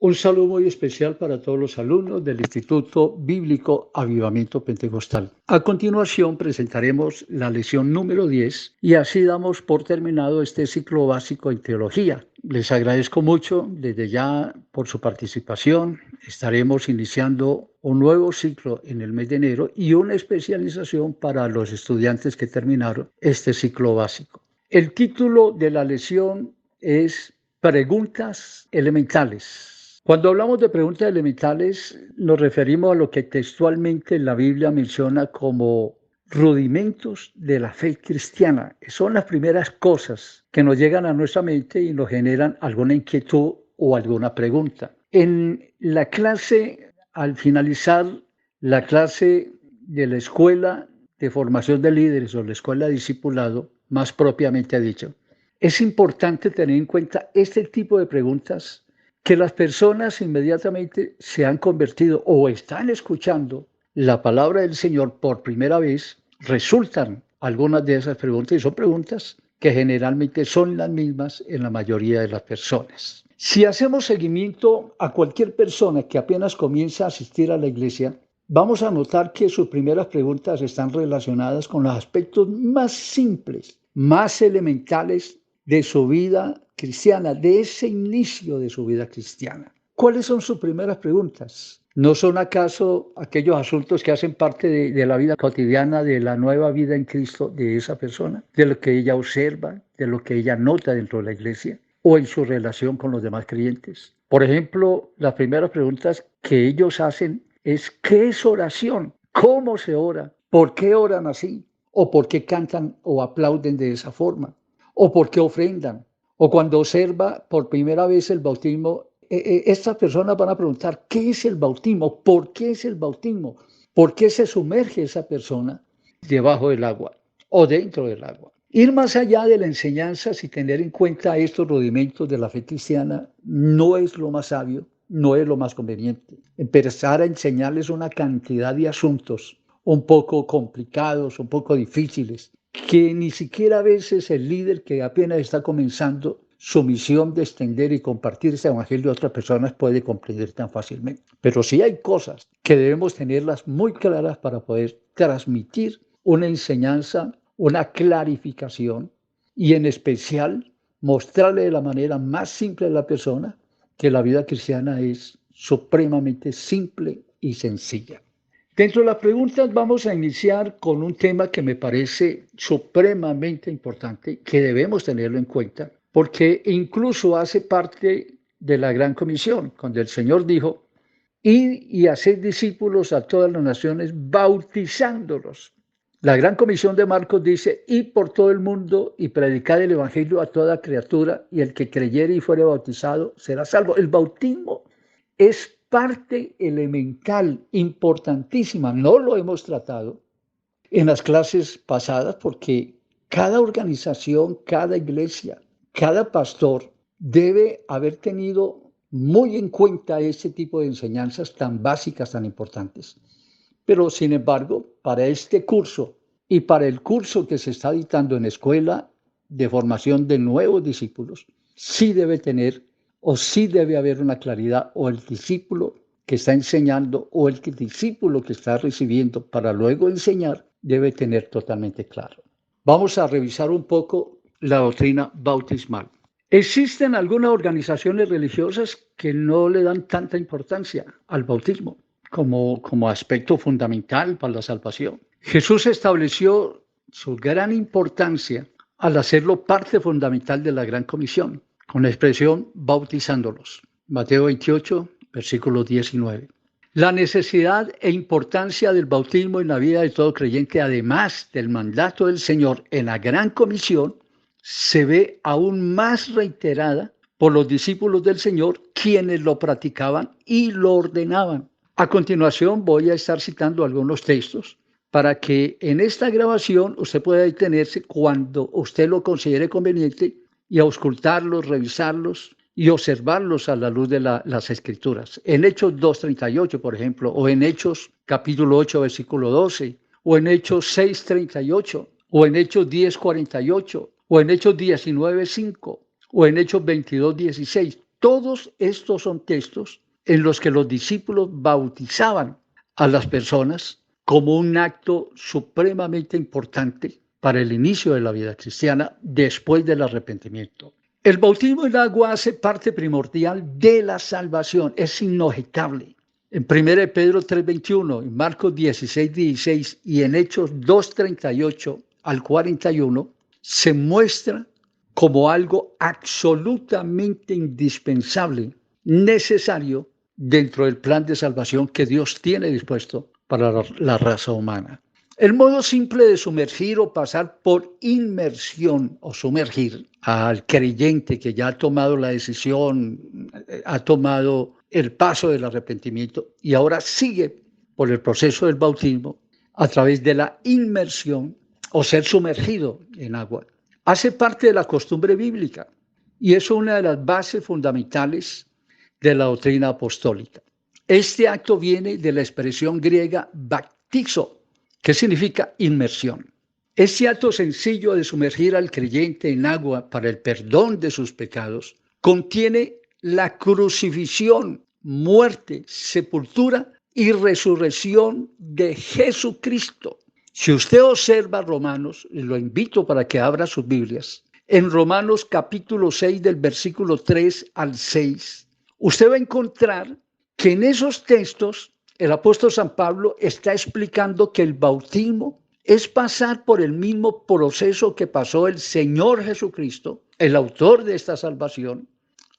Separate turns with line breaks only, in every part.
Un saludo muy especial para todos los alumnos del Instituto Bíblico Avivamiento Pentecostal. A continuación presentaremos la lección número 10 y así damos por terminado este ciclo básico en teología. Les agradezco mucho desde ya por su participación. Estaremos iniciando un nuevo ciclo en el mes de enero y una especialización para los estudiantes que terminaron este ciclo básico. El título de la lección es Preguntas elementales. Cuando hablamos de preguntas elementales, nos referimos a lo que textualmente la Biblia menciona como rudimentos de la fe cristiana. Son las primeras cosas que nos llegan a nuestra mente y nos generan alguna inquietud o alguna pregunta. En la clase, al finalizar la clase de la escuela de formación de líderes o la escuela de discipulado, más propiamente dicho, es importante tener en cuenta este tipo de preguntas que las personas inmediatamente se han convertido o están escuchando la palabra del Señor por primera vez, resultan algunas de esas preguntas y son preguntas que generalmente son las mismas en la mayoría de las personas. Si hacemos seguimiento a cualquier persona que apenas comienza a asistir a la iglesia, vamos a notar que sus primeras preguntas están relacionadas con los aspectos más simples, más elementales de su vida cristiana, de ese inicio de su vida cristiana. ¿Cuáles son sus primeras preguntas? ¿No son acaso aquellos asuntos que hacen parte de la vida cotidiana, de la nueva vida en Cristo de esa persona? De lo que ella observa, de lo que ella nota dentro de la iglesia o en su relación con los demás creyentes. Por ejemplo, las primeras preguntas que ellos hacen es ¿qué es oración? ¿Cómo se ora? ¿Por qué oran así? ¿O por qué cantan o aplauden de esa forma? ¿O por qué ofrendan? O cuando observa por primera vez el bautismo, estas personas van a preguntar, ¿qué es el bautismo? ¿Por qué es el bautismo? ¿Por qué se sumerge esa persona debajo del agua o dentro del agua? Ir más allá de la enseñanza y tener en cuenta estos rudimentos de la fe cristiana no es lo más sabio, no es lo más conveniente. Empezar a enseñarles una cantidad de asuntos un poco complicados, un poco difíciles, que ni siquiera a veces el líder que apenas está comenzando su misión de extender y compartir ese evangelio a otras personas puede comprender tan fácilmente. Pero sí hay cosas que debemos tenerlas muy claras para poder transmitir una enseñanza, una clarificación y en especial mostrarle de la manera más simple a la persona que la vida cristiana es supremamente simple y sencilla. Dentro de las preguntas vamos a iniciar con un tema que me parece supremamente importante, que debemos tenerlo en cuenta, porque incluso hace parte de la Gran Comisión, cuando el Señor dijo, id y haced discípulos a todas las naciones, bautizándolos. La Gran Comisión de Marcos dice, id por todo el mundo y predicad el Evangelio a toda criatura, y el que creyere y fuere bautizado será salvo. El bautismo es parte elemental, importantísima. No lo hemos tratado en las clases pasadas porque cada organización, cada iglesia, cada pastor debe haber tenido muy en cuenta ese tipo de enseñanzas tan básicas, tan importantes. Pero, sin embargo, para este curso y para el curso que se está dictando en escuela de formación de nuevos discípulos, sí debe tener o sí debe haber una claridad, o el discípulo que está enseñando o el discípulo que está recibiendo para luego enseñar debe tener totalmente claro. Vamos a revisar un poco la doctrina bautismal. Existen algunas organizaciones religiosas que no le dan tanta importancia al bautismo como aspecto fundamental para la salvación. Jesús estableció su gran importancia al hacerlo parte fundamental de la Gran Comisión, con la expresión bautizándolos. Mateo 28, versículo 19. La necesidad e importancia del bautismo en la vida de todo creyente, además del mandato del Señor en la Gran Comisión, se ve aún más reiterada por los discípulos del Señor, quienes lo practicaban y lo ordenaban. A continuación voy a estar citando algunos textos para que en esta grabación usted pueda detenerse cuando usted lo considere conveniente y auscultarlos, revisarlos y observarlos a la luz de las Escrituras. En Hechos 2:38, por ejemplo, o en Hechos capítulo 8, versículo 12, o en Hechos 6:38, o en Hechos 10:48, o en Hechos 19:5, o en Hechos 22:16. todos estos son textos en los que los discípulos bautizaban a las personas como un acto supremamente importante para el inicio de la vida cristiana después del arrepentimiento. El bautismo en agua hace parte primordial de la salvación, es inobjetable. En 1 Pedro 3:21, en Marcos 16:16 y en Hechos 2:38 al 41, se muestra como algo absolutamente indispensable, necesario dentro del plan de salvación que Dios tiene dispuesto para la raza humana. El modo simple de sumergir o pasar por inmersión o sumergir al creyente que ya ha tomado la decisión, ha tomado el paso del arrepentimiento y ahora sigue por el proceso del bautismo a través de la inmersión o ser sumergido en agua. Hace parte de la costumbre bíblica y es una de las bases fundamentales de la doctrina apostólica. Este acto viene de la expresión griega baptizo, que significa inmersión. Este acto sencillo de sumergir al creyente en agua para el perdón de sus pecados contiene la crucifixión, muerte, sepultura y resurrección de Jesucristo. Si usted observa Romanos, y lo invito para que abra sus Biblias, en Romanos capítulo 6 del versículo 3 al 6, usted va a encontrar que en esos textos el apóstol San Pablo está explicando que el bautismo es pasar por el mismo proceso que pasó el Señor Jesucristo, el autor de esta salvación,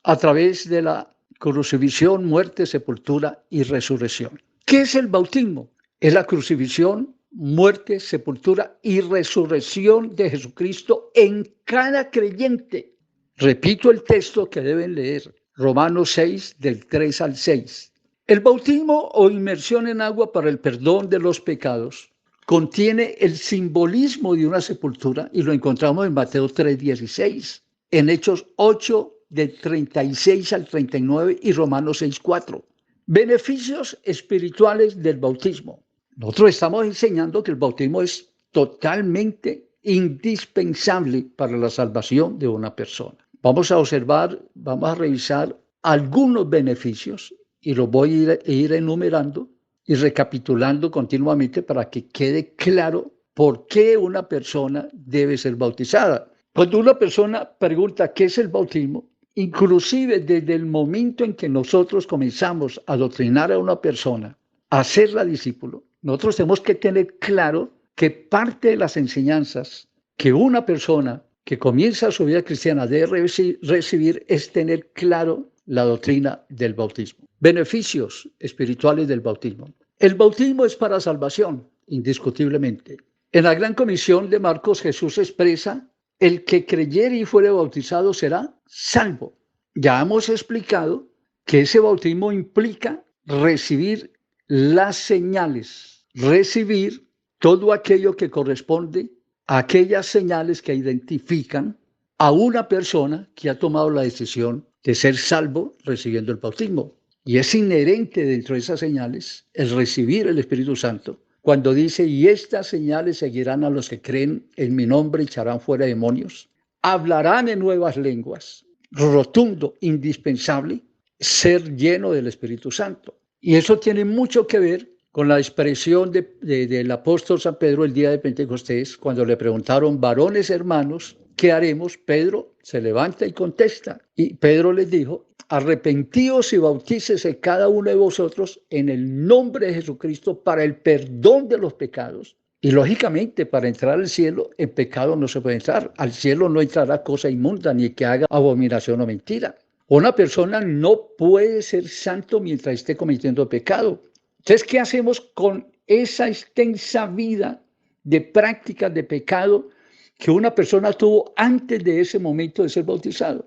a través de la crucifixión, muerte, sepultura y resurrección. ¿Qué es el bautismo? Es la crucifixión, muerte, sepultura y resurrección de Jesucristo en cada creyente. Repito el texto que deben leer, Romanos 6, del 3 al 6. El bautismo o inmersión en agua para el perdón de los pecados contiene el simbolismo de una sepultura y lo encontramos en Mateo 3:16, en Hechos 8, del 36 al 39 y Romanos 6:4. Beneficios espirituales del bautismo. Nosotros estamos enseñando que el bautismo es totalmente indispensable para la salvación de una persona. Vamos a observar, vamos a revisar algunos beneficios y los voy a ir enumerando y recapitulando continuamente para que quede claro por qué una persona debe ser bautizada. Cuando una persona pregunta qué es el bautismo, inclusive desde el momento en que nosotros comenzamos a adoctrinar a una persona, a hacerla discípulo, nosotros tenemos que tener claro que parte de las enseñanzas que una persona que comienza su vida cristiana debe recibir es tener claro la doctrina del bautismo. Beneficios espirituales del bautismo. El bautismo es para salvación, indiscutiblemente. En la Gran Comisión de Marcos, Jesús expresa: el que creyere y fuere bautizado será salvo. Ya hemos explicado que ese bautismo implica recibir las señales, recibir todo aquello que corresponde a aquellas señales que identifican a una persona que ha tomado la decisión de ser salvo recibiendo el bautismo. Y es inherente dentro de esas señales el recibir el Espíritu Santo. Cuando dice: y estas señales seguirán a los que creen en mi nombre, echarán fuera demonios, hablarán en nuevas lenguas. Rotundo, indispensable, ser lleno del Espíritu Santo. Y eso tiene mucho que ver con la expresión del apóstol San Pedro el día de Pentecostés, cuando le preguntaron: varones hermanos, ¿qué haremos? Pedro se levanta y contesta. Y Pedro les dijo: arrepentíos y bautícese cada uno de vosotros en el nombre de Jesucristo para el perdón de los pecados. Y lógicamente, para entrar al cielo, en pecado no se puede entrar. Al cielo no entrará cosa inmunda, ni que haga abominación o mentira. Una persona no puede ser santo mientras esté cometiendo pecado. Entonces, ¿qué hacemos con esa extensa vida de prácticas de pecado que una persona tuvo antes de ese momento de ser bautizado?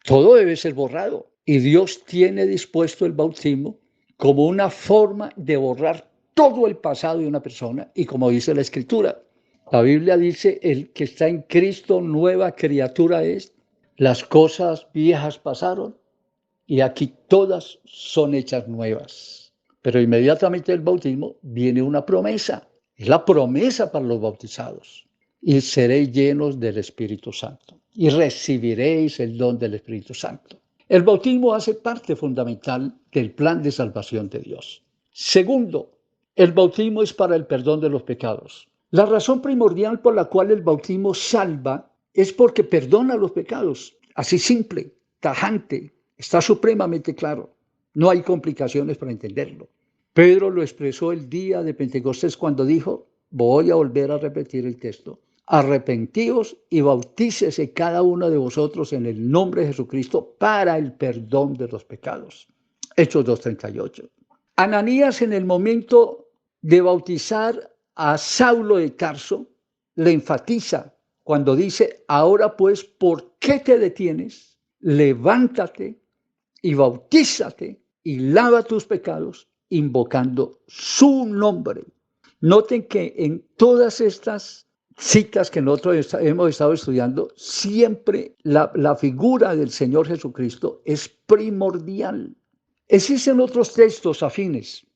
Todo debe ser borrado. Y Dios tiene dispuesto el bautismo como una forma de borrar todo el pasado de una persona. Y como dice la Escritura, la Biblia dice: el que está en Cristo, nueva criatura es. Las cosas viejas pasaron y aquí todas son hechas nuevas. Pero inmediatamente del bautismo viene una promesa. Es la promesa para los bautizados. Y seréis llenos del Espíritu Santo. Y recibiréis el don del Espíritu Santo. El bautismo hace parte fundamental del plan de salvación de Dios. Segundo, el bautismo es para el perdón de los pecados. La razón primordial por la cual el bautismo salva es porque perdona los pecados. Así simple, tajante, está supremamente claro. No hay complicaciones para entenderlo. Pedro lo expresó el día de Pentecostés cuando dijo, voy a volver a repetir el texto, arrepentíos y bautícese cada uno de vosotros en el nombre de Jesucristo para el perdón de los pecados. Hechos 2:38. Ananías, en el momento de bautizar a Saulo de Tarso, le enfatiza cuando dice, ahora pues, ¿por qué te detienes? Levántate y bautízate y lava tus pecados invocando su nombre. Noten que en todas estas citas que nosotros hemos estado estudiando, siempre la figura del Señor Jesucristo es primordial. Existen otros textos afines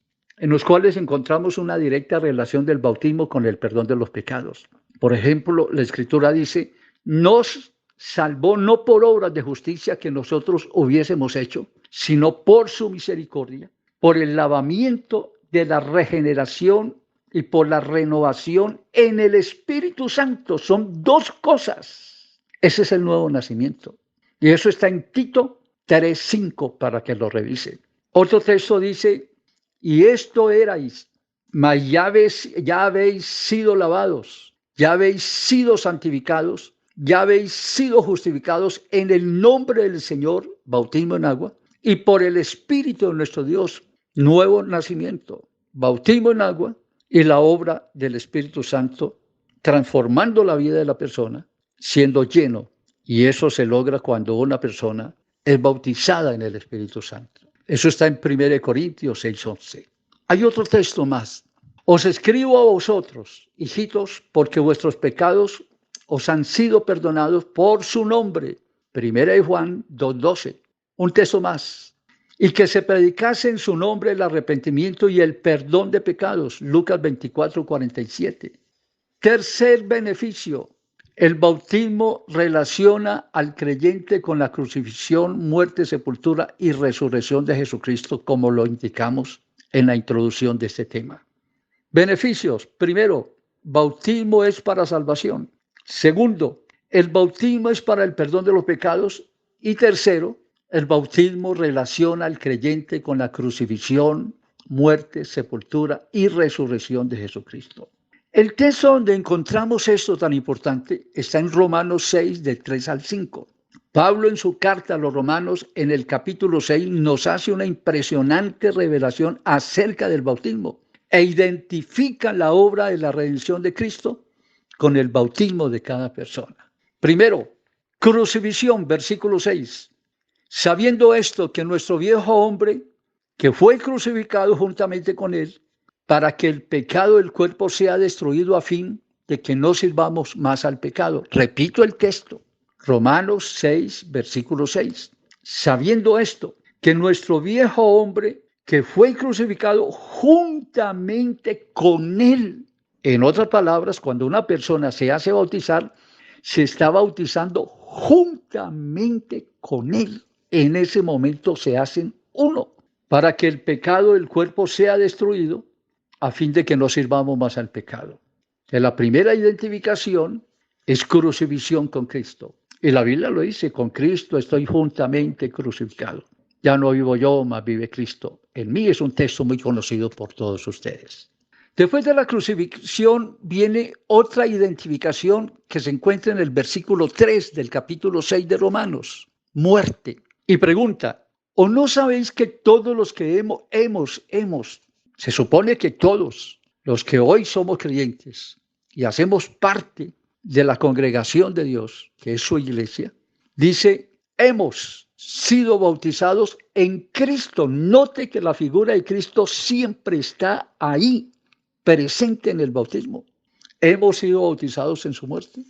en los cuales encontramos una directa relación del bautismo con el perdón de los pecados. Por ejemplo, la Escritura dice, nos salvó no por obras de justicia que nosotros hubiésemos hecho, sino por su misericordia, por el lavamiento de la regeneración y por la renovación en el Espíritu Santo. Son dos cosas. Ese es el nuevo nacimiento. Y eso está en Tito 3:5 para que lo revisen. Otro texto dice, y esto erais, mas ya habéis sido lavados, ya habéis sido santificados, ya habéis sido justificados en el nombre del Señor, bautismo en agua, y por el Espíritu de nuestro Dios, nuevo nacimiento, bautismo en agua y la obra del Espíritu Santo, transformando la vida de la persona, siendo lleno. Y eso se logra cuando una persona es bautizada en el Espíritu Santo. Eso está en 1 Corintios 6:11. Hay otro texto más. Os escribo a vosotros, hijitos, porque vuestros pecados os han sido perdonados por su nombre. 1 Juan 2:12. Un texto más. Y que se predicase en su nombre el arrepentimiento y el perdón de pecados. Lucas 24:47. Tercer beneficio. El bautismo relaciona al creyente con la crucifixión, muerte, sepultura y resurrección de Jesucristo, como lo indicamos en la introducción de este tema. Beneficios. Primero, bautismo es para salvación. Segundo, el bautismo es para el perdón de los pecados. Y tercero, el bautismo relaciona al creyente con la crucifixión, muerte, sepultura y resurrección de Jesucristo. El texto donde encontramos esto tan importante está en Romanos 6, del 3 al 5. Pablo, en su carta a los Romanos, en el capítulo 6, nos hace una impresionante revelación acerca del bautismo e identifica la obra de la redención de Cristo con el bautismo de cada persona. Primero, crucifixión, versículo 6. Sabiendo esto, que nuestro viejo hombre, que fue crucificado juntamente con él, para que el pecado del cuerpo sea destruido a fin de que no sirvamos más al pecado. Repito el texto, Romanos 6, versículo 6. Sabiendo esto, que nuestro viejo hombre, que fue crucificado juntamente con él. En otras palabras, cuando una persona se hace bautizar, se está bautizando juntamente con él. En ese momento se hacen uno, para que el pecado del cuerpo sea destruido, a fin de que no sirvamos más al pecado. La primera identificación es crucifixión con Cristo. Y la Biblia lo dice, con Cristo estoy juntamente crucificado. Ya no vivo yo, mas vive Cristo en mí. Es un texto muy conocido por todos ustedes. Después de la crucifixión viene otra identificación que se encuentra en el versículo 3 del capítulo 6 de Romanos. Muerte. Y pregunta, ¿o no sabéis que todos los que se supone que todos los que hoy somos creyentes y hacemos parte de la congregación de Dios, que es su iglesia, dice, hemos sido bautizados en Cristo? Note que la figura de Cristo siempre está ahí, presente en el bautismo. Hemos sido bautizados en su muerte.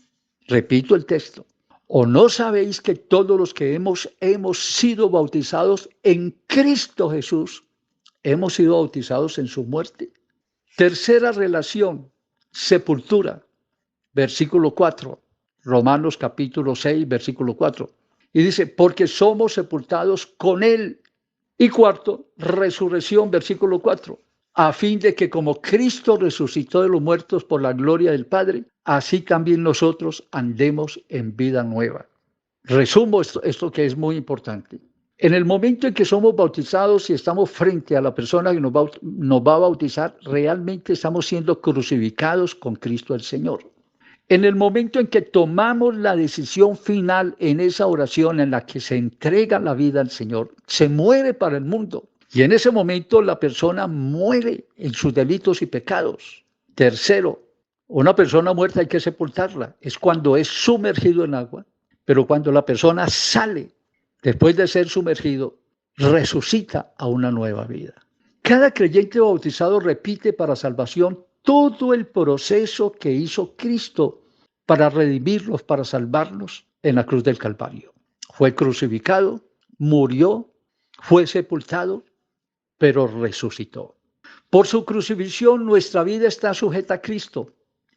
Repito el texto. ¿O no sabéis que todos los que hemos sido bautizados en Cristo Jesús, hemos sido bautizados en su muerte? Tercera relación, sepultura, versículo 4, Romanos capítulo 6, versículo 4. Y dice, porque somos sepultados con Él. Y cuarto, resurrección, versículo 4, a fin de que como Cristo resucitó de los muertos por la gloria del Padre, así también nosotros andemos en vida nueva. Resumo esto que es muy importante. En el momento en que somos bautizados y estamos frente a la persona que nos va a bautizar, realmente estamos siendo crucificados con Cristo el Señor. En el momento en que tomamos la decisión final en esa oración en la que se entrega la vida al Señor, se muere para el mundo. Y en ese momento la persona muere en sus delitos y pecados. Tercero, una persona muerta hay que sepultarla. Es cuando es sumergido en agua. Pero cuando la persona sale, después de ser sumergido, resucita a una nueva vida. Cada creyente bautizado repite para salvación todo el proceso que hizo Cristo para redimirlos, para salvarnos en la cruz del Calvario. Fue crucificado, murió, fue sepultado, pero resucitó. Por su crucifixión nuestra vida está sujeta a Cristo.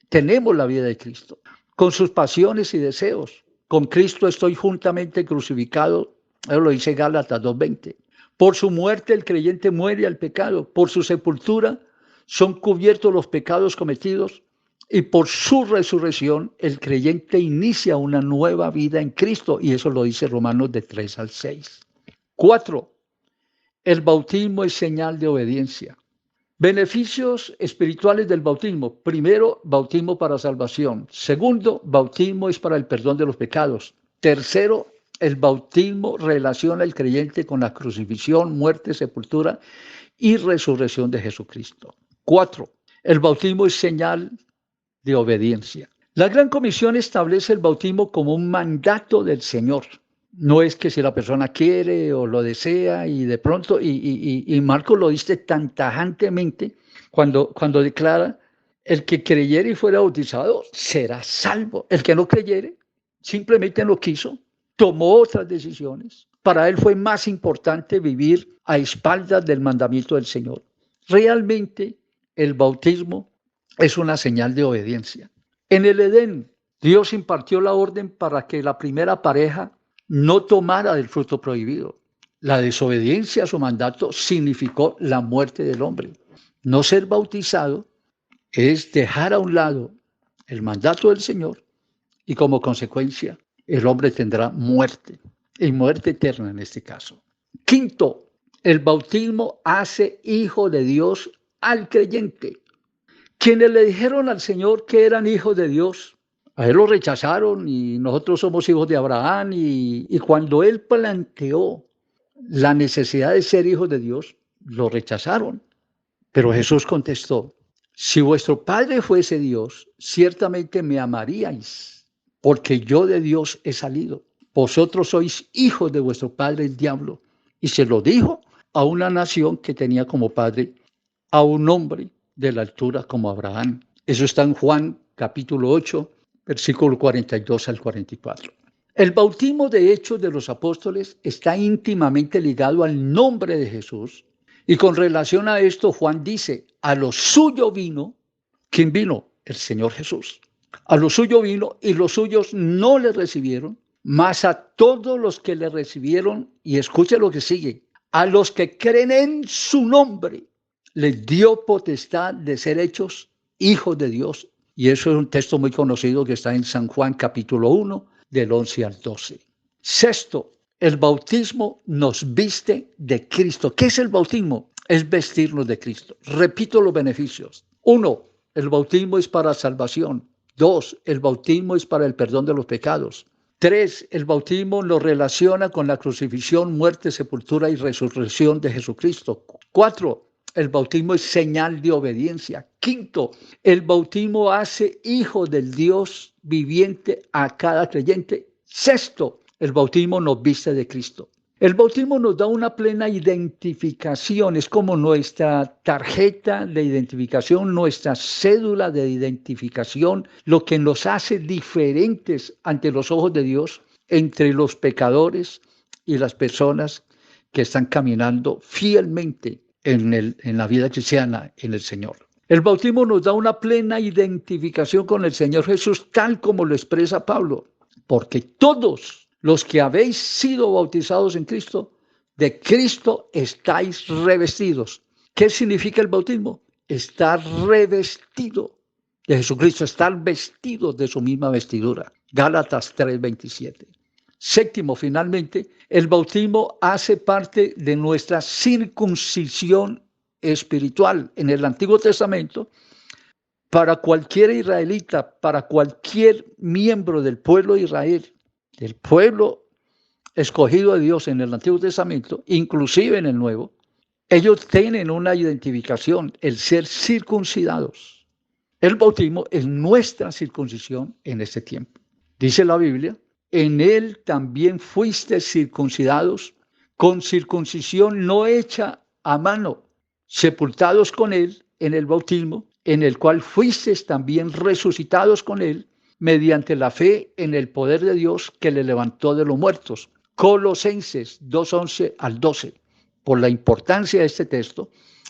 Tenemos la vida de Cristo, con sus pasiones y deseos. Con Cristo estoy juntamente crucificado, eso lo dice Gálatas 2:20. Por su muerte el creyente muere al pecado, por su sepultura son cubiertos los pecados cometidos y por su resurrección el creyente inicia una nueva vida en Cristo, y eso lo dice Romanos de 3 al 6. 4. El bautismo es señal de obediencia. Beneficios espirituales del bautismo. Primero, bautismo para salvación. Segundo, bautismo es para el perdón de los pecados. Tercero, el bautismo relaciona al creyente con la crucifixión, muerte, sepultura y resurrección de Jesucristo. 4. El bautismo es señal de obediencia. La Gran Comisión establece el bautismo como un mandato del Señor. No es que si la persona quiere o lo desea y de pronto, y Marcos lo dice tan tajantemente cuando declara, el que creyere y fuera bautizado será salvo. El que no creyere simplemente no quiso, tomó otras decisiones. Para él fue más importante vivir a espaldas del mandamiento del Señor. Realmente el bautismo es una señal de obediencia. En el Edén, Dios impartió la orden para que la primera pareja no tomara del fruto prohibido. La desobediencia a su mandato significó la muerte del hombre. No ser bautizado es dejar a un lado el mandato del Señor y como consecuencia el hombre tendrá muerte, y muerte eterna en este caso. Quinto, el bautismo hace hijo de Dios al creyente. Quienes le dijeron al Señor que eran hijos de Dios, a él lo rechazaron y nosotros somos hijos de Abraham, y cuando él planteó la necesidad de ser hijos de Dios, lo rechazaron. Pero Jesús contestó, si vuestro Padre fuese Dios, ciertamente me amaríais, porque yo de Dios he salido. Vosotros sois hijos de vuestro padre el diablo. Y se lo dijo a una nación que tenía como padre a un hombre de la altura como Abraham. Eso está en Juan capítulo 8, versículo 42 al 44. El bautismo de Hechos de los Apóstoles está íntimamente ligado al nombre de Jesús. Y con relación a esto, Juan dice, a lo suyo vino. ¿Quién vino? El Señor Jesús. A lo suyo vino y los suyos no le recibieron, mas a todos los que le recibieron, y escuche lo que sigue, a los que creen en su nombre, les dio potestad de ser hechos hijos de Dios. Y eso es un texto muy conocido que está en San Juan capítulo 1, del 11 al 12. Sexto, el bautismo nos viste de Cristo. ¿Qué es el bautismo? Es vestirnos de Cristo. Repito los beneficios. 1, el bautismo es para salvación. 2, el bautismo es para el perdón de los pecados. 3, el bautismo nos relaciona con la crucifixión, muerte, sepultura y resurrección de Jesucristo. 4, el bautismo es señal de obediencia. 5, el bautismo hace hijo del Dios viviente a cada creyente. 6, el bautismo nos viste de Cristo. El bautismo nos da una plena identificación, es como nuestra tarjeta de identificación, nuestra cédula de identificación, lo que nos hace diferentes ante los ojos de Dios entre los pecadores y las personas que están caminando fielmente en la vida cristiana, en el Señor. El bautismo nos da una plena identificación con el Señor Jesús, tal como lo expresa Pablo, porque todos los que habéis sido bautizados en Cristo, de Cristo estáis revestidos. ¿Qué significa el bautismo? Estar revestido de Jesucristo, estar vestido de su misma vestidura. Gálatas 3:27. Séptimo, finalmente, el bautismo hace parte de nuestra circuncisión espiritual. En el Antiguo Testamento, para cualquier israelita, para cualquier miembro del pueblo de Israel, del pueblo escogido de Dios en el Antiguo Testamento, inclusive en el Nuevo, ellos tienen una identificación, el ser circuncidados. El bautismo es nuestra circuncisión en este tiempo. Dice la Biblia, en él también fuiste circuncidados con circuncisión no hecha a mano, sepultados con él en el bautismo, en el cual fuisteis también resucitados con él mediante la fe en el poder de Dios que le levantó de los muertos. Colosenses 2:11 al 12. Por la importancia de este texto,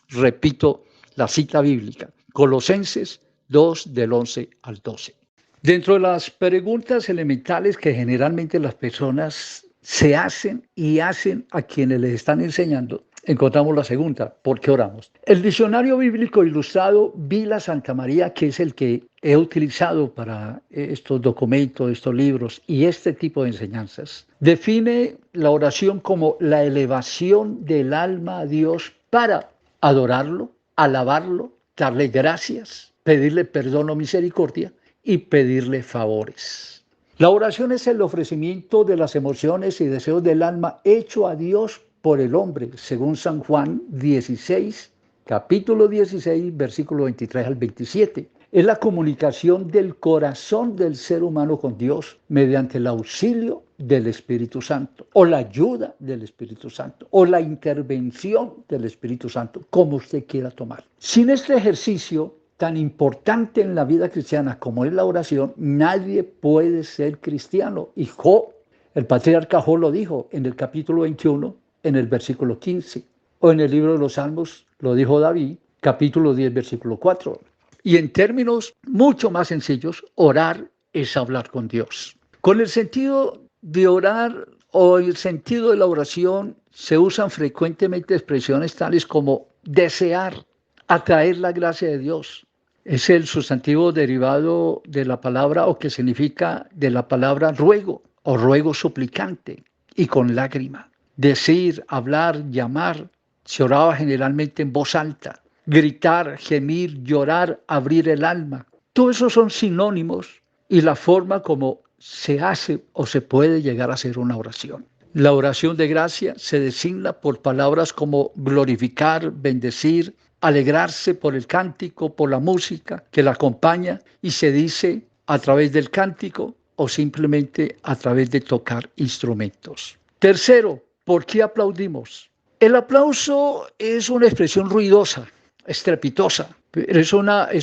repito la cita bíblica. Colosenses 2 del 11 al 12. Dentro de las preguntas elementales que generalmente las personas se hacen y hacen a quienes les están enseñando, encontramos la segunda: ¿por qué oramos? El diccionario bíblico ilustrado Vila Santa María, que es el que he utilizado para estos documentos, estos libros y este tipo de enseñanzas, define la oración como la elevación del alma a Dios para adorarlo, alabarlo, darle gracias, pedirle perdón o misericordia y pedirle favores. La oración es el ofrecimiento de las emociones y deseos del alma hecho a Dios por el hombre, según San Juan 16, capítulo 16, versículo 23 al 27. Es la comunicación del corazón del ser humano con Dios mediante el auxilio del Espíritu Santo, o la ayuda del Espíritu Santo, o la intervención del Espíritu Santo, como usted quiera tomar. Sin este ejercicio tan importante en la vida cristiana como es la oración, nadie puede ser cristiano. Y Job, el patriarca Job lo dijo en el capítulo 21, en el versículo 15. O en el libro de los Salmos lo dijo David, capítulo 10, versículo 4. Y en términos mucho más sencillos, orar es hablar con Dios. Con el sentido de orar o el sentido de la oración se usan frecuentemente expresiones tales como desear, atraer la gracia de Dios. Es el sustantivo derivado de la palabra o que significa de la palabra ruego o ruego suplicante y con lágrima. Decir, hablar, llamar, se oraba generalmente en voz alta. Gritar, gemir, llorar, abrir el alma. Todo eso son sinónimos y la forma como se hace o se puede llegar a hacer una oración. La oración de gracia se designa por palabras como glorificar, bendecir, alegrarse por el cántico, por la música que la acompaña y se dice a través del cántico o simplemente a través de tocar instrumentos. Tercero, ¿por qué aplaudimos? El aplauso es una expresión ruidosa, estrepitosa, pero es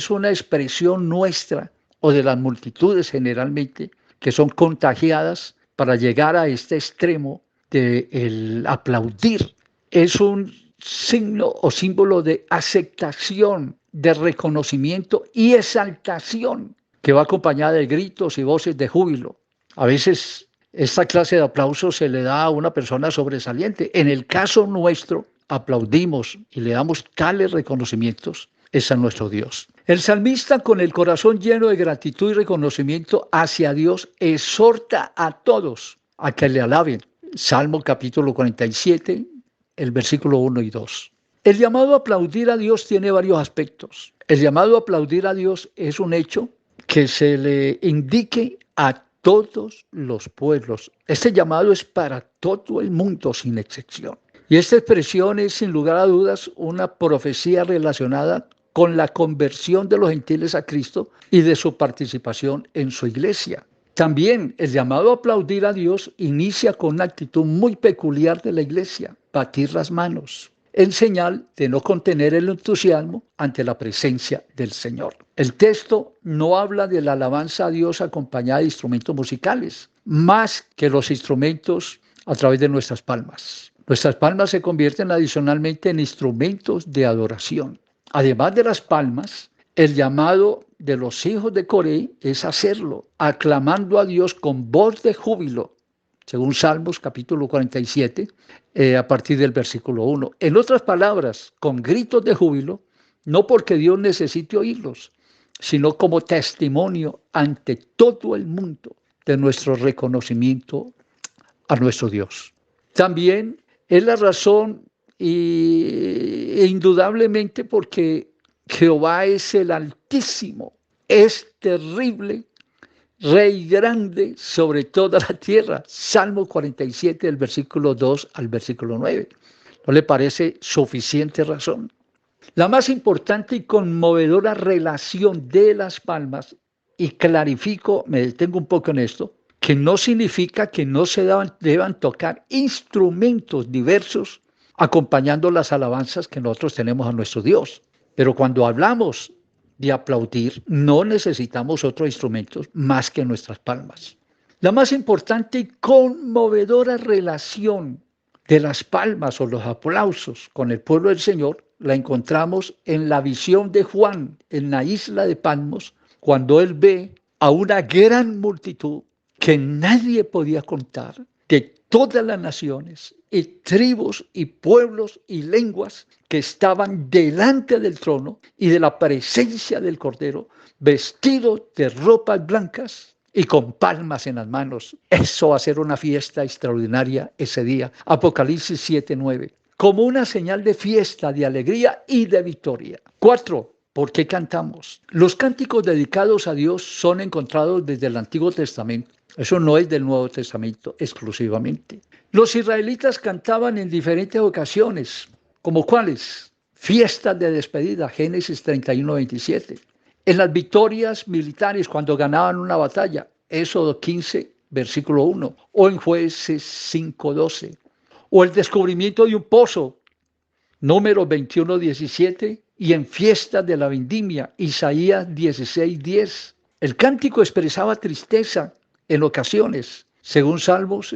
una expresión nuestra o de las multitudes generalmente que son contagiadas para llegar a este extremo del aplaudir. Es un signo o símbolo de aceptación, de reconocimiento y exaltación que va acompañada de gritos y voces de júbilo. A veces esta clase de aplauso se le da a una persona sobresaliente. En el caso nuestro, aplaudimos y le damos tales reconocimientos es a nuestro Dios. El salmista, con el corazón lleno de gratitud y reconocimiento hacia Dios, exhorta a todos a que le alaben. Salmo capítulo 47, el versículo 1 y 2. El llamado a aplaudir a Dios tiene varios aspectos. El llamado a aplaudir a Dios es un hecho que se le indique a todos los pueblos. Este llamado es para todo el mundo sin excepción. Y esta expresión es, sin lugar a dudas, una profecía relacionada con la conversión de los gentiles a Cristo y de su participación en su iglesia. También el llamado a aplaudir a Dios inicia con una actitud muy peculiar de la iglesia: batir las manos, en señal de no contener el entusiasmo ante la presencia del Señor. El texto no habla de la alabanza a Dios acompañada de instrumentos musicales, más que los instrumentos a través de nuestras palmas. Nuestras palmas se convierten adicionalmente en instrumentos de adoración. Además de las palmas, el llamado de los hijos de Coré es hacerlo, aclamando a Dios con voz de júbilo, según Salmos capítulo 47, a partir del versículo 1. En otras palabras, con gritos de júbilo, no porque Dios necesite oírlos, sino como testimonio ante todo el mundo de nuestro reconocimiento a nuestro Dios. También es la razón e indudablemente porque Jehová es el Altísimo, es terrible, Rey grande sobre toda la tierra. Salmo 47, del versículo 2 al versículo 9. ¿No le parece suficiente razón? La más importante y conmovedora relación de las palmas, y clarifico, me detengo un poco en esto, que no significa que no se deban tocar instrumentos diversos acompañando las alabanzas que nosotros tenemos a nuestro Dios. Pero cuando hablamos de aplaudir, no necesitamos otros instrumentos más que nuestras palmas. La más importante y conmovedora relación de las palmas o los aplausos con el pueblo del Señor la encontramos en la visión de Juan en la isla de Patmos, cuando él ve a una gran multitud que nadie podía contar, de todas las naciones y tribus y pueblos y lenguas que estaban delante del trono y de la presencia del Cordero, vestidos de ropas blancas y con palmas en las manos. Eso va a ser una fiesta extraordinaria ese día. Apocalipsis 7:9. Como una señal de fiesta, de alegría y de victoria. 4. ¿Por qué cantamos? Los cánticos dedicados a Dios son encontrados desde el Antiguo Testamento. Eso no es del Nuevo Testamento exclusivamente. Los israelitas cantaban en diferentes ocasiones, ¿como cuáles? Fiestas de despedida, Génesis 31:27. En las victorias militares, cuando ganaban una batalla, Éxodo 15, versículo 1, o en Jueces 5:12. O el descubrimiento de un pozo, Números 21:17, y en fiestas de la vendimia, Isaías 16:10. El cántico expresaba tristeza en ocasiones, según Salmos,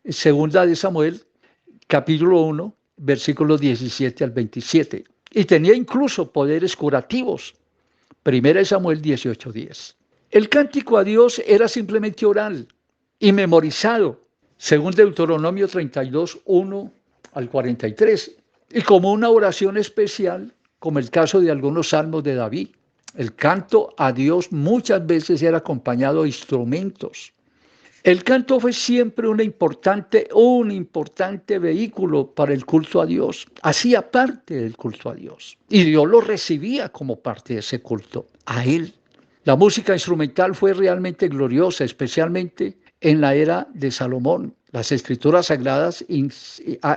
segunda de Samuel, capítulo 1, versículos 17 al 27. Y tenía incluso poderes curativos, primera de Samuel 18:10. El cántico a Dios era simplemente oral y memorizado, según Deuteronomio 32, 1 al 43, y como una oración especial, como el caso de algunos salmos de David. El canto a Dios muchas veces era acompañado de instrumentos. El canto fue siempre un importante vehículo para el culto a Dios. Hacía parte del culto a Dios. Y Dios lo recibía como parte de ese culto, a Él. La música instrumental fue realmente gloriosa, especialmente en la era de Salomón. Las escrituras sagradas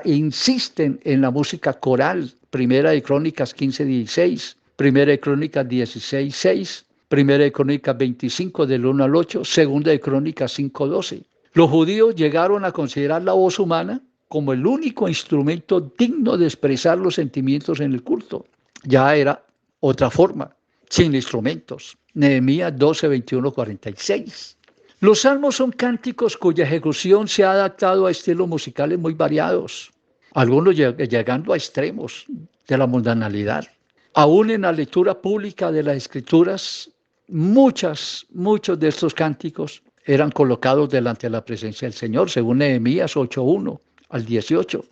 insisten en la música coral. Primera de Crónicas 15:16, Primera de Crónicas 16:6, Primera de Crónicas 25 del 1 al 8, Segunda de Crónicas 5:12. Los judíos llegaron a considerar la voz humana como el único instrumento digno de expresar los sentimientos en el culto. Ya era otra forma, sin instrumentos. Nehemías 12, 21, 46. Los salmos son cánticos cuya ejecución se ha adaptado a estilos musicales muy variados, algunos llegando a extremos de la mundanalidad. Aún en la lectura pública de las Escrituras, muchos de estos cánticos eran colocados delante de la presencia del Señor, según Nehemías 8:1 al 18.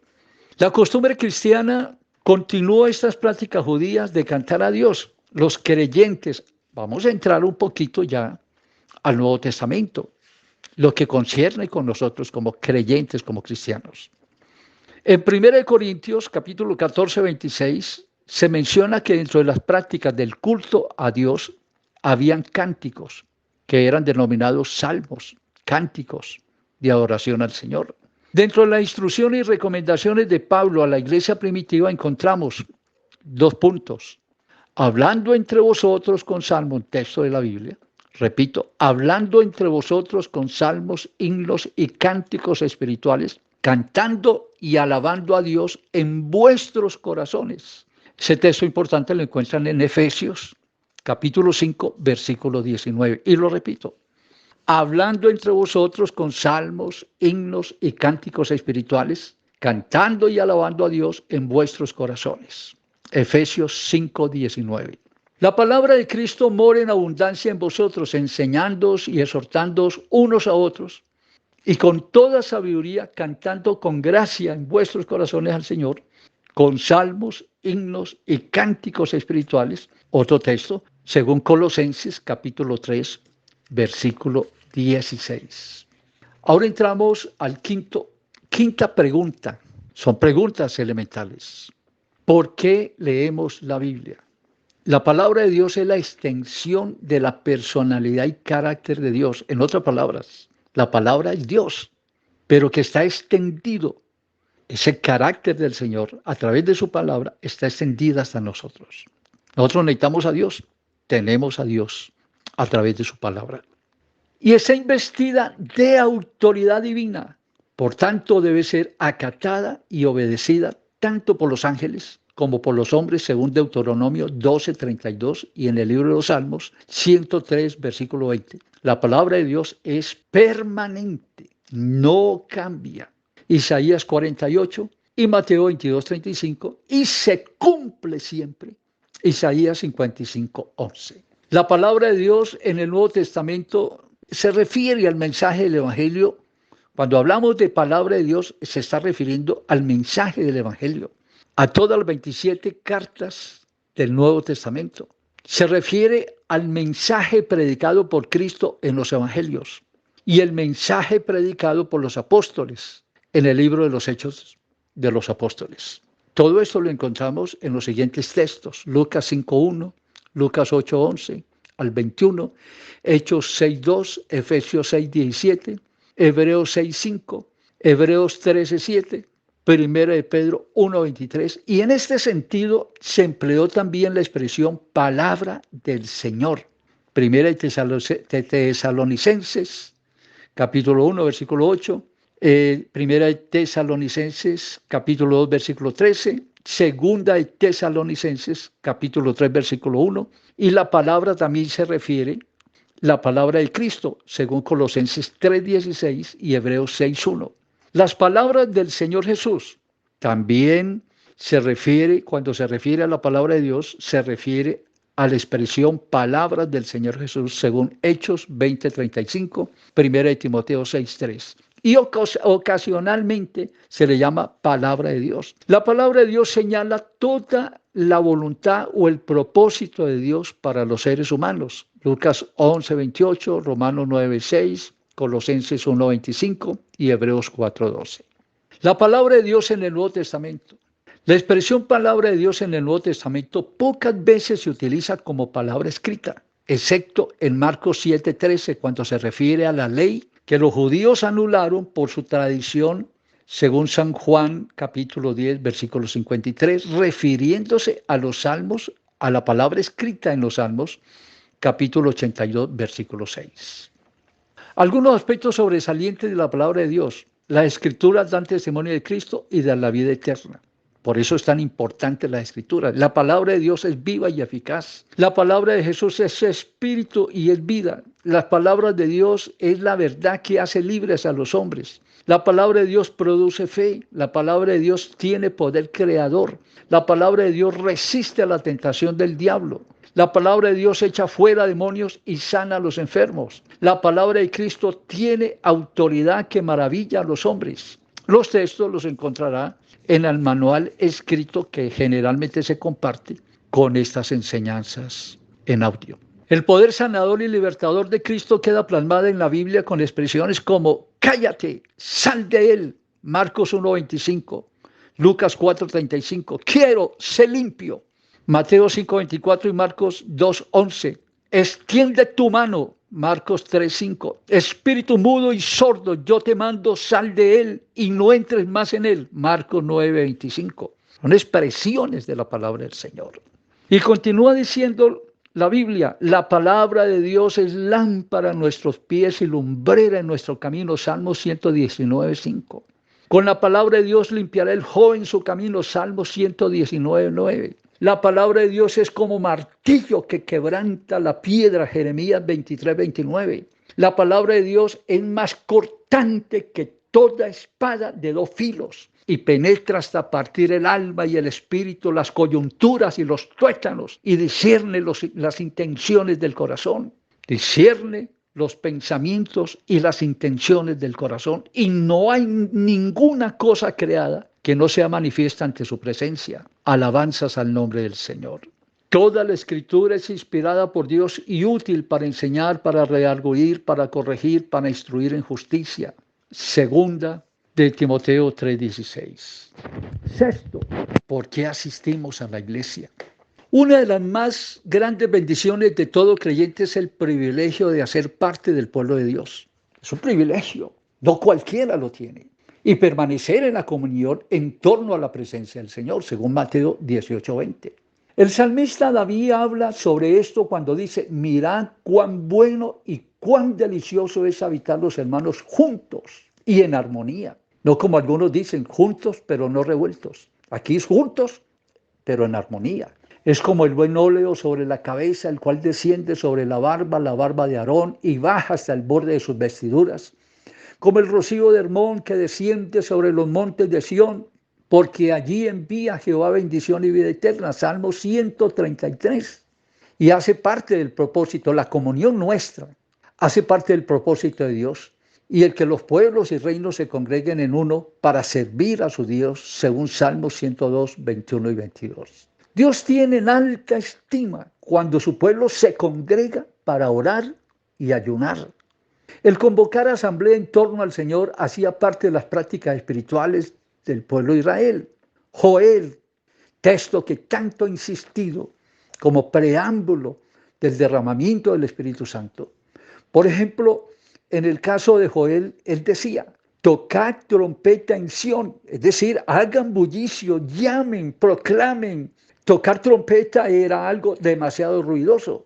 La costumbre cristiana continuó estas prácticas judías de cantar a Dios. Los creyentes, vamos a entrar un poquito ya al Nuevo Testamento, lo que concierne con nosotros como creyentes, como cristianos. En 1 Corintios, capítulo 14, 26, se menciona que dentro de las prácticas del culto a Dios habían cánticos que eran denominados salmos, cánticos de adoración al Señor. Dentro de las instrucciones y recomendaciones de Pablo a la iglesia primitiva encontramos 2 puntos. Hablando entre vosotros con salmos, texto de la Biblia. Repito, hablando entre vosotros con salmos, himnos y cánticos espirituales, cantando y alabando a Dios en vuestros corazones. Ese texto importante lo encuentran en Efesios, capítulo 5, versículo 19. Y lo repito, hablando entre vosotros con salmos, himnos y cánticos espirituales, cantando y alabando a Dios en vuestros corazones. Efesios 5, 19. La palabra de Cristo mora en abundancia en vosotros, enseñándoos y exhortándoos unos a otros y con toda sabiduría, cantando con gracia en vuestros corazones al Señor, con salmos, himnos y cánticos espirituales. Otro texto, según Colosenses capítulo 3, versículo 16. Ahora entramos al quinta pregunta. Son preguntas elementales. ¿Por qué leemos la Biblia? La palabra de Dios es la extensión de la personalidad y carácter de Dios. En otras palabras, la palabra es Dios, pero que está extendido. Ese carácter del Señor, a través de su palabra, está extendida hasta nosotros. Nosotros necesitamos a Dios, tenemos a Dios a través de su palabra. Y está investida de autoridad divina. Por tanto, debe ser acatada y obedecida tanto por los ángeles como por los hombres, según Deuteronomio 12:32 y en el libro de los Salmos 103, versículo 20. La palabra de Dios es permanente, no cambia. Isaías 48 y Mateo 22:35 y se cumple siempre. Isaías 55:11. La palabra de Dios en el Nuevo Testamento se refiere al mensaje del Evangelio. Cuando hablamos de palabra de Dios, se está refiriendo al mensaje del Evangelio, a todas las 27 cartas del Nuevo Testamento. Se refiere al mensaje predicado por Cristo en los Evangelios y el mensaje predicado por los apóstoles en el libro de los Hechos de los Apóstoles. Todo esto lo encontramos en los siguientes textos: Lucas 5:1, Lucas 8:11 al 21, Hechos 6:2, Efesios 6:17, Hebreos 6:5, Hebreos 13:7, Primera de Pedro 1:23. Y en este sentido se empleó también la expresión palabra del Señor. Primera de Tesalonicenses, capítulo 1, versículo 8. Primera de Tesalonicenses, capítulo 2, versículo 13. Segunda de Tesalonicenses, capítulo 3, versículo 1. Y la palabra también se refiere, la palabra de Cristo, según Colosenses 3:16 y Hebreos 6:1. Las palabras del Señor Jesús también se refiere, cuando se refiere a la palabra de Dios, se refiere a la expresión palabras del Señor Jesús, según Hechos 20:35, Primera de Timoteo 6:3. Y ocasionalmente se le llama palabra de Dios. La palabra de Dios señala toda la voluntad o el propósito de Dios para los seres humanos. Lucas 11:28, Romanos 9:6, Colosenses 1:25 y Hebreos 4:12. La palabra de Dios en el Nuevo Testamento. La expresión palabra de Dios en el Nuevo Testamento pocas veces se utiliza como palabra escrita, excepto en Marcos 7:13, cuando se refiere a la ley que los judíos anularon por su tradición, según San Juan capítulo 10, versículo 53, refiriéndose a los salmos, a la palabra escrita en los salmos, capítulo 82, versículo 6. Algunos aspectos sobresalientes de la palabra de Dios. Las escrituras dan testimonio de Cristo y de la vida eterna. Por eso es tan importante la escritura. La palabra de Dios es viva y eficaz. La palabra de Jesús es espíritu y es vida. Las palabras de Dios es la verdad que hace libres a los hombres. La palabra de Dios produce fe. La palabra de Dios tiene poder creador. La palabra de Dios resiste a la tentación del diablo. La palabra de Dios echa fuera demonios y sana a los enfermos. La palabra de Cristo tiene autoridad que maravilla a los hombres. Los textos los encontrará en el manual escrito que generalmente se comparte con estas enseñanzas en audio. El poder sanador y libertador de Cristo queda plasmado en la Biblia con expresiones como cállate, sal de él, Marcos 1:25, Lucas 4:35, quiero, sé limpio, Mateo 5:24 y Marcos 2:11, extiende tu mano, Marcos 3:5, espíritu mudo y sordo, yo te mando, sal de él y no entres más en él, Marcos 9:25. Son expresiones de la palabra del Señor. Y continúa diciendo la Biblia, la palabra de Dios es lámpara a nuestros pies y lumbrera en nuestro camino, Salmos 119:5. Con la palabra de Dios limpiará el joven su camino, Salmos 119:9. La palabra de Dios es como martillo que quebranta la piedra, Jeremías 23:29. La palabra de Dios es más cortante que toda espada de dos filos y penetra hasta partir el alma y el espíritu, las coyunturas y los tuétanos, y discierne las intenciones del corazón. Discierne los pensamientos y las intenciones del corazón, y no hay ninguna cosa creada que no sea manifiesta ante su presencia. Alabanzas al nombre del Señor. Toda la Escritura es inspirada por Dios y útil para enseñar, para redarguir, para corregir, para instruir en justicia. Segunda de Timoteo 3:16. Sexto, ¿por qué asistimos a la iglesia? Una de las más grandes bendiciones de todo creyente es el privilegio de hacer parte del pueblo de Dios. Es un privilegio, no cualquiera lo tiene. Y permanecer en la comunión en torno a la presencia del Señor, según Mateo 18:20. El salmista David habla sobre esto cuando dice: mirad cuán bueno y cuán delicioso es habitar los hermanos juntos y en armonía. No como algunos dicen, juntos pero no revueltos. Aquí es juntos pero en armonía. Es como el buen óleo sobre la cabeza, el cual desciende sobre la barba de Aarón, y baja hasta el borde de sus vestiduras. Como el rocío de Hermón que desciende sobre los montes de Sión, porque allí envía Jehová bendición y vida eterna. Salmo 133. Y hace parte del propósito, la comunión nuestra, hace parte del propósito de Dios. Y el que los pueblos y reinos se congreguen en uno para servir a su Dios, según Salmos 102, 21 y 22. Dios tiene en alta estima cuando su pueblo se congrega para orar y ayunar. El convocar asamblea en torno al Señor hacía parte de las prácticas espirituales del pueblo de Israel. Joel, texto que tanto ha insistido como preámbulo del derramamiento del Espíritu Santo. Por ejemplo, en el caso de Joel, él decía: tocad trompeta en Sión, es decir, hagan bullicio, llamen, proclamen. Tocar trompeta era algo demasiado ruidoso.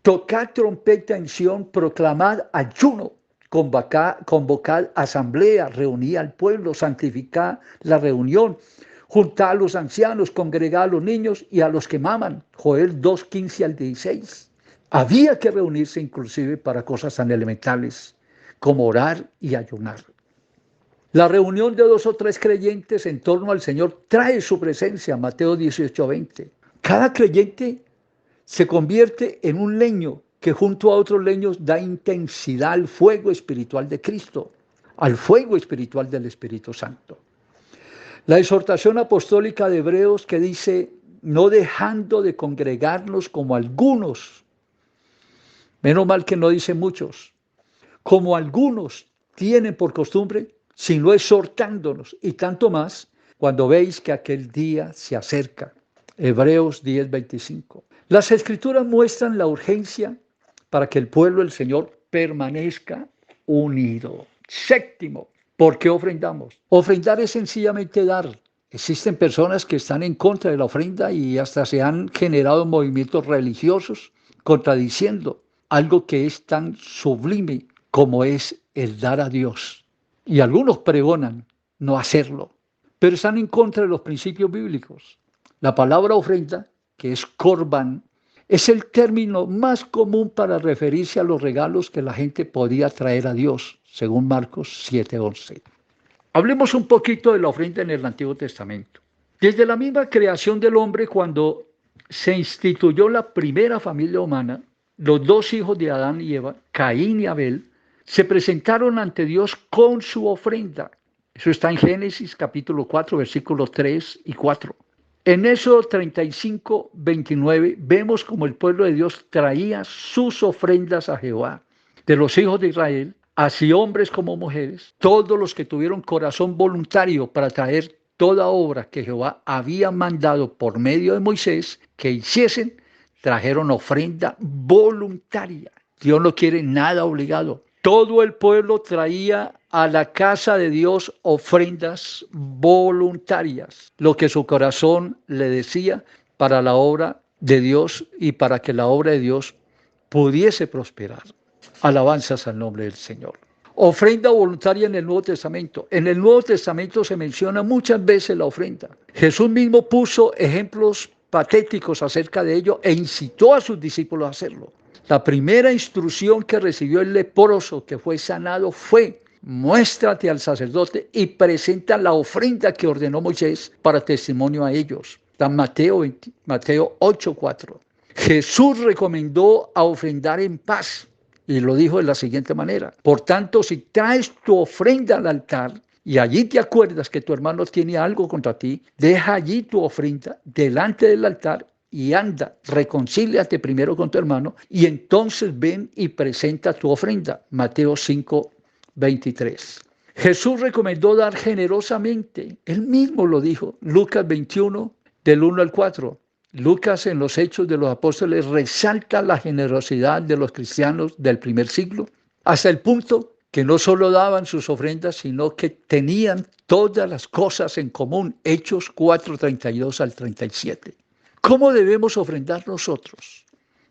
Tocad trompeta en Sión, proclamad ayuno, convocad asamblea, reunid al pueblo, santificad la reunión, juntad a los ancianos, congregad a los niños y a los que maman. Joel 2, 15 al 16. Había que reunirse inclusive para cosas tan elementales como orar y ayunar. La reunión de 2 o 3 creyentes en torno al Señor trae su presencia, Mateo 18:20. Cada creyente se convierte en un leño que junto a otros leños da intensidad al fuego espiritual de Cristo, al fuego espiritual del Espíritu Santo. La exhortación apostólica de Hebreos que dice: no dejando de congregarnos como algunos, menos mal que no dice muchos, como algunos tienen por costumbre, sino exhortándonos, y tanto más cuando veis que aquel día se acerca. Hebreos 10:25. Las Escrituras muestran la urgencia para que el pueblo del Señor permanezca unido. Séptimo, ¿por qué ofrendamos? Ofrendar es sencillamente dar. Existen personas que están en contra de la ofrenda y hasta se han generado movimientos religiosos contradiciendo algo que es tan sublime como es el dar a Dios. Y algunos pregonan no hacerlo, pero están en contra de los principios bíblicos. La palabra ofrenda, que es corbán, es el término más común para referirse a los regalos que la gente podía traer a Dios, según Marcos 7:11. Hablemos un poquito de la ofrenda en el Antiguo Testamento. Desde la misma creación del hombre, cuando se instituyó la primera familia humana, los 2 hijos de Adán y Eva, Caín y Abel, se presentaron ante Dios con su ofrenda. Eso está en Génesis capítulo 4, versículos 3 y 4. En Éxodo 35, 29, vemos como el pueblo de Dios traía sus ofrendas a Jehová. De los hijos de Israel, así hombres como mujeres, todos los que tuvieron corazón voluntario para traer toda obra que Jehová había mandado por medio de Moisés que hiciesen, trajeron ofrenda voluntaria. Dios no quiere nada obligado. Todo el pueblo traía a la casa de Dios ofrendas voluntarias, lo que su corazón le decía para la obra de Dios y para que la obra de Dios pudiese prosperar. Alabanzas al nombre del Señor. Ofrenda voluntaria en el Nuevo Testamento. En el Nuevo Testamento se menciona muchas veces la ofrenda. Jesús mismo puso ejemplos patéticos acerca de ello e incitó a sus discípulos a hacerlo. La primera instrucción que recibió el leproso que fue sanado fue: muéstrate al sacerdote y presenta la ofrenda que ordenó Moisés para testimonio a ellos. Está en Mateo 8:4. Jesús recomendó a ofrendar en paz. Y lo dijo de la siguiente manera: por tanto, si traes tu ofrenda al altar y allí te acuerdas que tu hermano tiene algo contra ti, deja allí tu ofrenda delante del altar y anda, reconcíliate primero con tu hermano y entonces ven y presenta tu ofrenda. Mateo 5:23. Jesús recomendó dar generosamente. Él mismo lo dijo. Lucas 21, del 1 al 4. Lucas, en los Hechos de los Apóstoles, resalta la generosidad de los cristianos del primer siglo, hasta el punto que no solo daban sus ofrendas, sino que tenían todas las cosas en común. Hechos 4:32 al 37. ¿Cómo debemos ofrendar nosotros?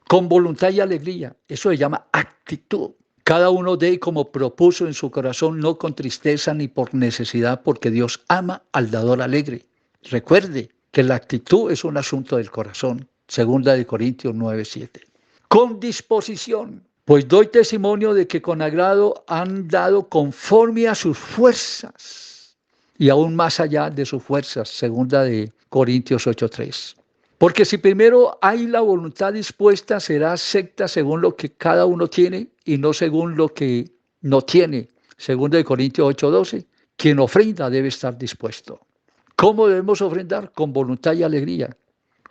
Con voluntad y alegría. Eso se llama actitud. Cada uno dé como propuso en su corazón, no con tristeza ni por necesidad, porque Dios ama al dador alegre. Recuerde que la actitud es un asunto del corazón. 2 Corintios 9:7. Con disposición, pues doy testimonio de que con agrado han dado conforme a sus fuerzas y aún más allá de sus fuerzas. 2 Corintios 8:3. Porque si primero hay la voluntad dispuesta, será acepta según lo que cada uno tiene y no según lo que no tiene. 2 Corintios 8:12. Quien ofrenda debe estar dispuesto. ¿Cómo debemos ofrendar? Con voluntad y alegría,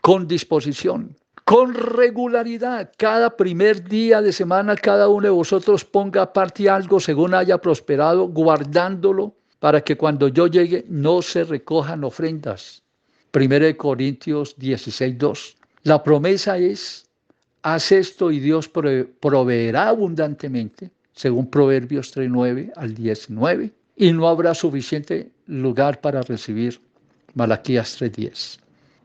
con disposición, con regularidad. Cada primer día de semana, cada uno de vosotros ponga aparte algo según haya prosperado, guardándolo para que cuando yo llegue no se recojan ofrendas. 1 Corintios 16:2. La promesa es: haz esto y Dios proveerá abundantemente, según Proverbios 3:9 al 19, y no habrá suficiente lugar para recibir. Malaquías 3:10.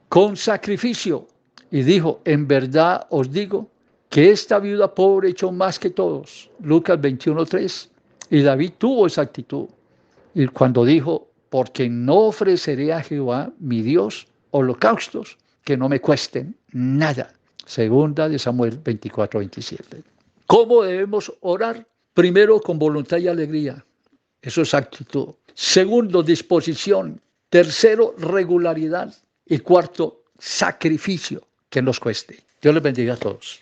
Con sacrificio. Y dijo: en verdad os digo que esta viuda pobre echó más que todos. Lucas 21:3. Y David tuvo esa actitud. Y cuando dijo: porque no ofreceré a Jehová, mi Dios, holocaustos que no me cuesten nada. 2 Samuel 24:27. ¿Cómo debemos orar? Primero, con voluntad y alegría. Eso es actitud. Segundo, disposición. Tercero, regularidad. Y cuarto, sacrificio que nos cueste. Dios les bendiga a todos.